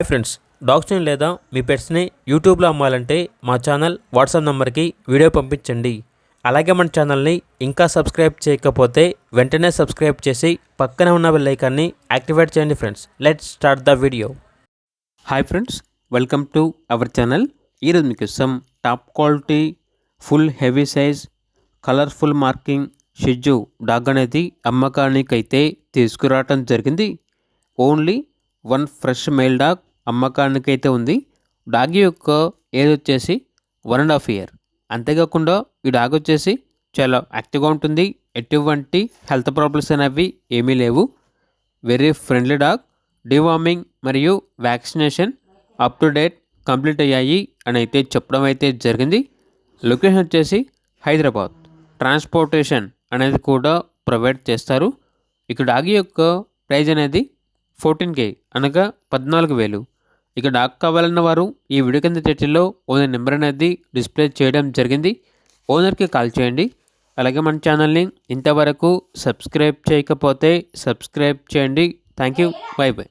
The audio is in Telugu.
హాయ్ ఫ్రెండ్స్, డాగ్స్ని లేదా మీ పెట్స్ని యూట్యూబ్లో అమ్మాలంటే మా ఛానల్ వాట్సాప్ నెంబర్కి వీడియో పంపించండి. అలాగే మన ఛానల్ని ఇంకా సబ్స్క్రైబ్ చేయకపోతే వెంటనే సబ్స్క్రైబ్ చేసి పక్కనే ఉన్న బెల్ ఐకాన్ని యాక్టివేట్ చేయండి. Friends, let's start the video. Hi friends, welcome to our channel. ఈరోజు మీకోసం top quality full heavy size colourful marking షిజు డాగ్ అనేది అమ్మకానికైతే తీసుకురావటం జరిగింది. Only one fresh male dog అమ్మకానికైతే ఉంది. డాగ్ యొక్క ఏజ్ వచ్చేసి 1.5 year. అంతేకాకుండా ఈ డాగ్ వచ్చేసి చాలా యాక్టివ్గా ఉంటుంది. ఎటువంటి హెల్త్ ప్రాబ్లమ్స్ అనేవి ఏమీ లేవు. Very friendly dog. డివార్మింగ్ మరియు vaccination up to date complete అయ్యాయి అని అయితే చెప్పడం అయితే జరిగింది. లొకేషన్ వచ్చేసి హైదరాబాద్. ట్రాన్స్పోర్టేషన్ అనేది కూడా ప్రొవైడ్ చేస్తారు. ఇక డాగ్ యొక్క ప్రైజ్ అనేది 14K అనగా 14,000. ఇక డాగ్ కావాలన్న వారు ఈ వీడియో కింద టైటిల్లో ఓనర్ నెంబర్ అనేది డిస్ప్లే చేయడం జరిగింది. ఓనర్కి కాల్ చేయండి. అలాగే మన ఛానల్ని ఇంతవరకు సబ్స్క్రైబ్ చేయకపోతే సబ్స్క్రైబ్ చేయండి. Thank you. By by.